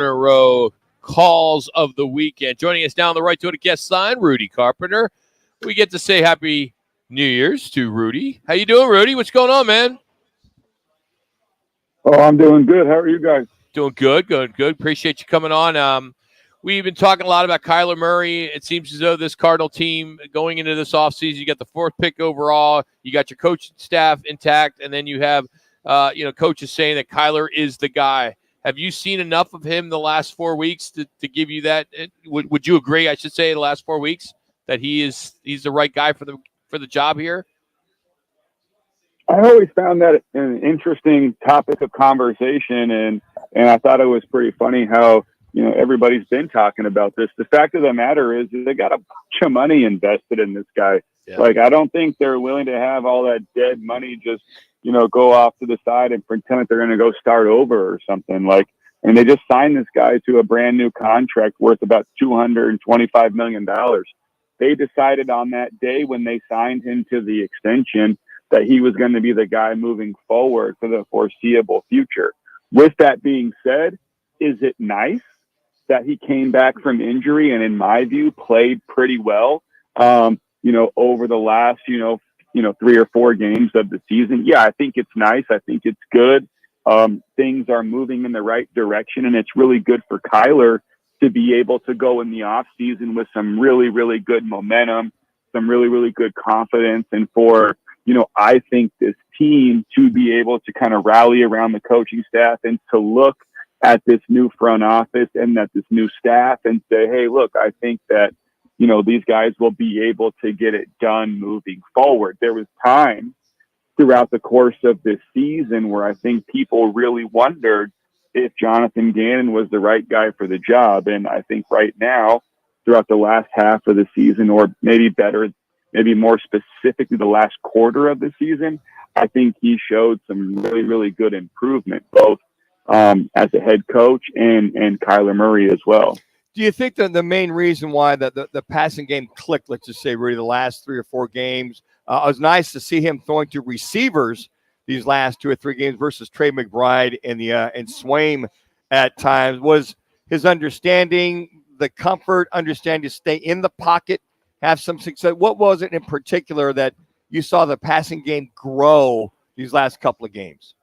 in a row calls of the weekend. Joining us down the right to a guest sign, Rudy Carpenter. We get to say Happy New Year's to Rudy. How you doing, Rudy? What's going on, man? Oh, I'm doing good. How are you guys? Doing good, good. Appreciate you coming on. We've been talking a lot about Kyler Murray. It seems as though this Cardinal team going into this offseason, you got the 4th pick overall, you got your coaching staff intact, and then you have coaches saying that Kyler is the guy. Have you seen enough of him the last 4 weeks to give you that? Would you agree, I should say, the last 4 weeks that he's the right guy for the job here? I always found that an interesting topic of conversation, and I thought it was pretty funny how, everybody's been talking about this. The fact of the matter is they got a bunch of money invested in this guy. Yeah. Like, I don't think they're willing to have all that dead money just, go off to the side and pretend that they're going to go start over or something. And they just signed this guy to a brand new contract worth about $225 million. They decided on that day when they signed him to the extension that he was going to be the guy moving forward for the foreseeable future. With that being said, is it nice that he came back from injury and, in my view, played pretty well, over the last, 3 or 4 games of the season? Yeah, I think it's nice. I think it's good. Things are moving in the right direction, and it's really good for Kyler to be able to go in the off season with some really, really good momentum, some really, really good confidence. And for, I think this team to be able to kind of rally around the coaching staff and to look at this new front office and at this new staff and say, hey, look, I think that, these guys will be able to get it done moving forward. There was time throughout the course of this season where I think people really wondered if Jonathan Gannon was the right guy for the job. And I think right now, throughout the last half of the season, or maybe more specifically the last quarter of the season, I think he showed some really, really good improvement, both as a head coach and Kyler Murray as well. Do you think that the main reason why the passing game clicked, let's just say, really the last 3 or 4 games, it was nice to see him throwing to receivers these last 2 or 3 games versus Trey McBride and Swaim at times, was his understanding, the comfort, understanding to stay in the pocket, have some success? What was it in particular that you saw the passing game grow these last couple of games?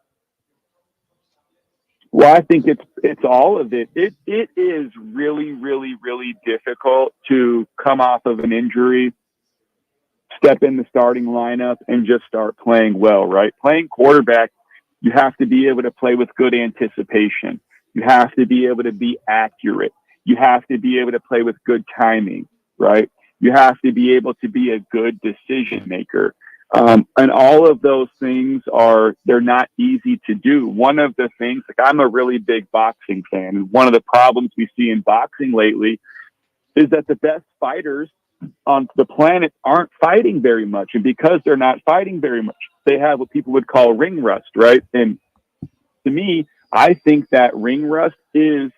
Well, I think it's all of it. It is really, really, really difficult to come off of an injury, step in the starting lineup, and just start playing well, right? Playing quarterback, you have to be able to play with good anticipation. You have to be able to be accurate. You have to be able to play with good timing, right? You have to be able to be a good decision maker. And all of those things they're not easy to do. One of the things, I'm a really big boxing fan, and one of the problems we see in boxing lately is that the best fighters on the planet aren't fighting very much. And because they're not fighting very much, they have what people would call ring rust, right? And to me, I think that ring rust can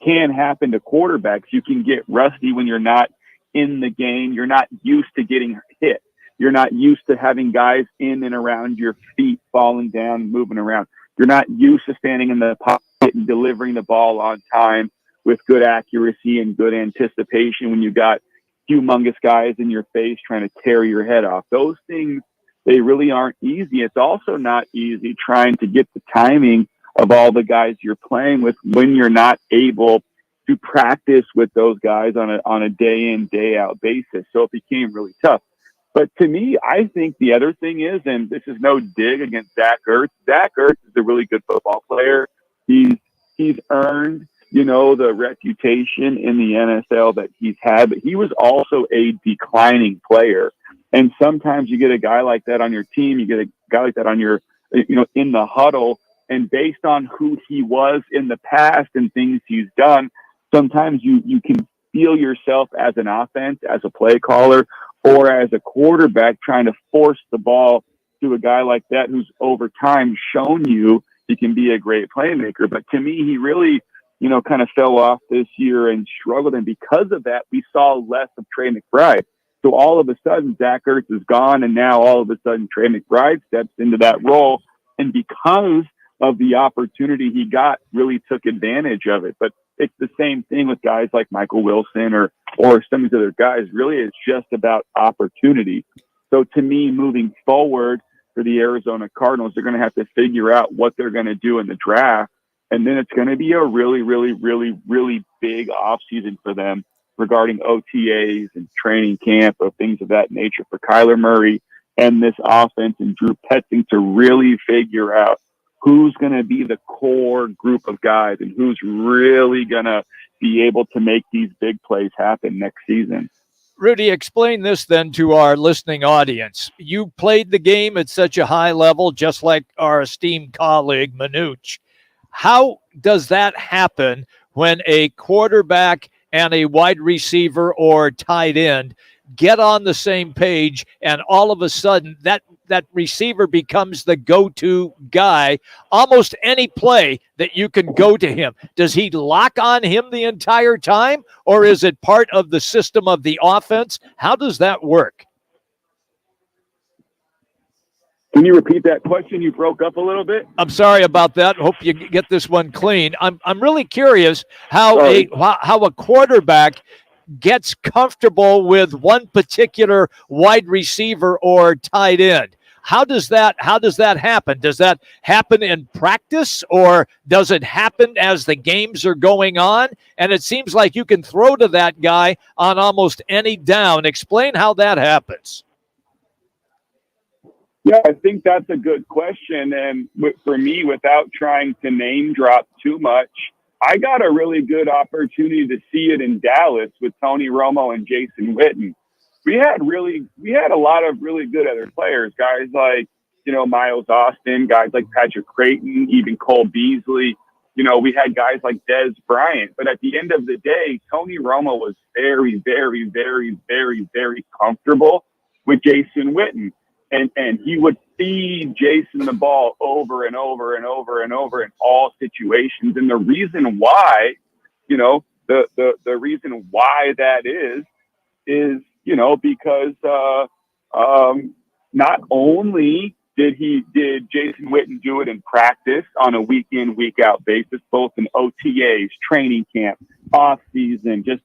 happen to quarterbacks. You can get rusty when you're not in the game. You're not used to getting hit. You're not used to having guys in and around your feet, falling down and moving around. You're not used to standing in the pocket and delivering the ball on time with good accuracy and good anticipation when you got humongous guys in your face trying to tear your head off. Those things, they really aren't easy. It's also not easy trying to get the timing of all the guys you're playing with when you're not able to practice with those guys on a day in, day out basis. So it became really tough. But to me, I think the other thing is, and this is no dig against Zach Ertz. Zach Ertz is a really good football player. He's earned, the reputation in the NFL that he's had, but he was also a declining player. And sometimes you get a guy like that on your team, you get a guy like that on your, in the huddle, and based on who he was in the past and things he's done, sometimes you can feel yourself as an offense, as a play caller, or as a quarterback trying to force the ball to a guy like that who's over time shown you he can be a great playmaker. But to me, he really, kind of fell off this year and struggled. And because of that, we saw less of Trey McBride. So all of a sudden, Zach Ertz is gone, and now all of a sudden, Trey McBride steps into that role. And because of the opportunity he got, really took advantage of it. But it same thing with guys like Michael Wilson or some of these other guys. Really, it's just about opportunity. So to me, moving forward for the Arizona Cardinals, they're going to have to figure out what they're going to do in the draft. And then it's going to be a really, really, really, really big offseason for them regarding OTAs and training camp or things of that nature for Kyler Murray and this offense and Drew Petzing to really figure out who's going to be the core group of guys and who's really going to be able to make these big plays happen next season. Rudy, explain this then to our listening audience. You played the game at such a high level, just like our esteemed colleague, Manuch. How does that happen when a quarterback and a wide receiver or tight end get on the same page and all of a sudden that receiver becomes the go-to guy, almost any play that you can go to him? Does he lock on him the entire time, or is it part of the system of the offense? How does that work? Can you repeat that question? You broke up a little bit. I'm sorry about that. Hope you get this one clean. I'm really curious how a quarterback gets comfortable with one particular wide receiver or tight end. How does that happen? Does that happen in practice, or does it happen as the games are going on? And it seems like you can throw to that guy on almost any down. Explain how that happens. Yeah, I think that's a good question. And for me, without trying to name drop too much, I got a really good opportunity to see it in Dallas with Tony Romo and Jason Witten. We had a lot of really good other players, guys like, Miles Austin, guys like Patrick Creighton, even Cole Beasley. We had guys like Dez Bryant. But at the end of the day, Tony Romo was very, very, very, very, very comfortable with Jason Witten. And he would feed Jason the ball over and over and over and over in all situations. And the reason why, the reason why that is, because not only did Jason Witten do it in practice on a week in, week out basis, both in OTAs, training camp, off season, just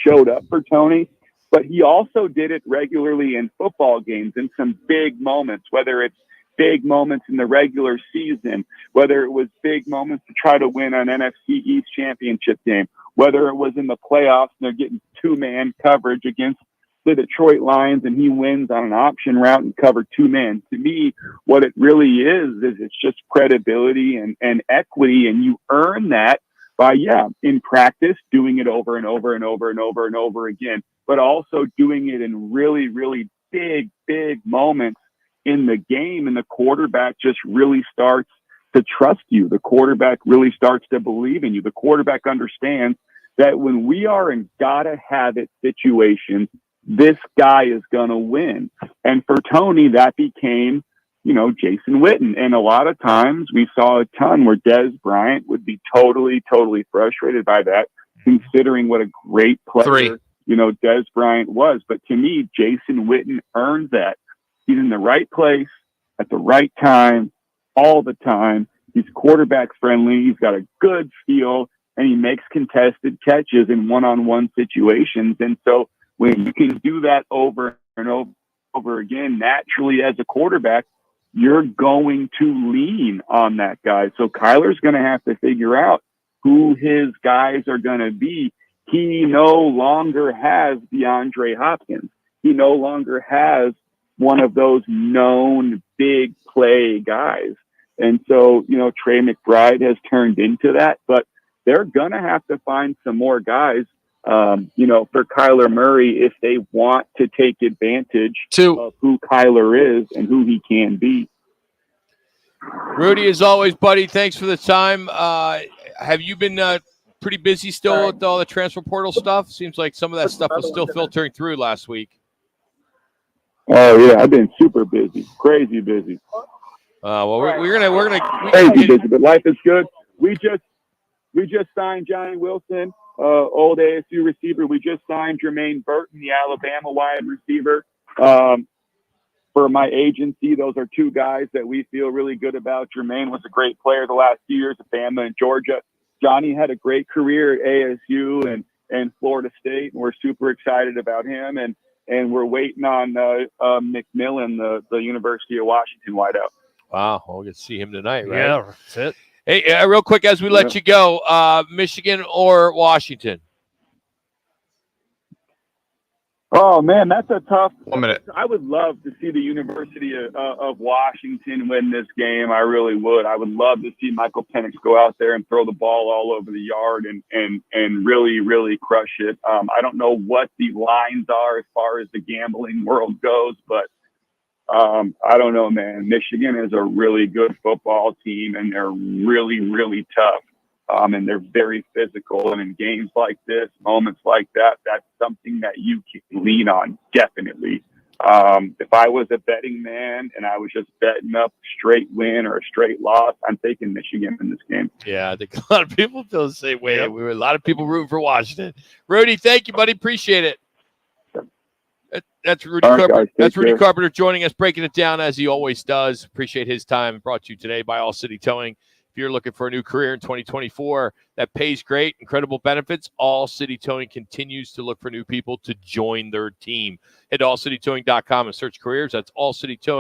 showed up for Tony, but he also did it regularly in football games in some big moments, whether it's big moments in the regular season, whether it was big moments to try to win an NFC East championship game, whether it was in the playoffs and they're getting two-man coverage against the Detroit Lions and he wins on an option route and cover two-man. To me, what it really is it's just credibility and equity, and you earn that by, in practice, doing it over and over and over and over and over again, but also doing it in really, really big, big moments in the game. And the quarterback just really starts to trust you. The quarterback really starts to believe in you. The quarterback understands that when we are in gotta have it situations, this guy is going to win. And for Tony, that became, Jason Witten. And a lot of times we saw a ton where Dez Bryant would be totally, totally frustrated by that, considering what a great player, Dez Bryant was. But to me, Jason Witten earned that. He's in the right place at the right time, all the time. He's quarterback friendly. He's got a good feel, and he makes contested catches in one-on-one situations. And so when you can do that over and over again, naturally as a quarterback, you're going to lean on that guy. So Kyler's going to have to figure out who his guys are going to be. He no longer has DeAndre Hopkins. He no longer has one of those known big play guys. And so, Trey McBride has turned into that, but they're going to have to find some more guys, for Kyler Murray if they want to take advantage of who Kyler is and who he can be. Rudy, as always, buddy, thanks for the time. Have you been pretty busy still with all the transfer portal stuff? Seems like some of that stuff was still filtering through last week. Oh yeah, I've been super busy, crazy busy. We're gonna crazy busy, but life is good. We just signed Johnny Wilson, old ASU receiver. We just signed Jermaine Burton, the Alabama wide receiver. For my agency, those are two guys that we feel really good about. Jermaine was a great player the last few years at Bama and Georgia. Johnny had a great career at ASU and Florida State, and we're super excited about him. And we're waiting on McMillan, the University of Washington wideout. Wow, we'll get to see him tonight, right? Yeah, that's it. Hey, real quick as we let you go, Michigan or Washington? Oh, man, that's a tough 1 minute. I would love to see the University of Washington win this game. I really would. I would love to see Michael Penix go out there and throw the ball all over the yard and really, really crush it. I don't know what the lines are as far as the gambling world goes, but I don't know, man. Michigan is a really good football team, and they're really, really tough. And they're very physical. And in games like this, moments like that, that's something that you can lean on, definitely. If I was a betting man and I was just betting up straight win or a straight loss, I'm taking Michigan in this game. Yeah, I think a lot of people feel the same way. We were a lot of people rooting for Washington. Rudy, thank you, buddy. Appreciate it. That's Rudy Carpenter. That's Rudy Carpenter joining us, breaking it down as he always does. Appreciate his time. Brought to you today by All City Towing. If you're looking for a new career in 2024 that pays great, incredible benefits, All City Towing continues to look for new people to join their team. Head to allcitytowing.com and search careers. That's All City Towing.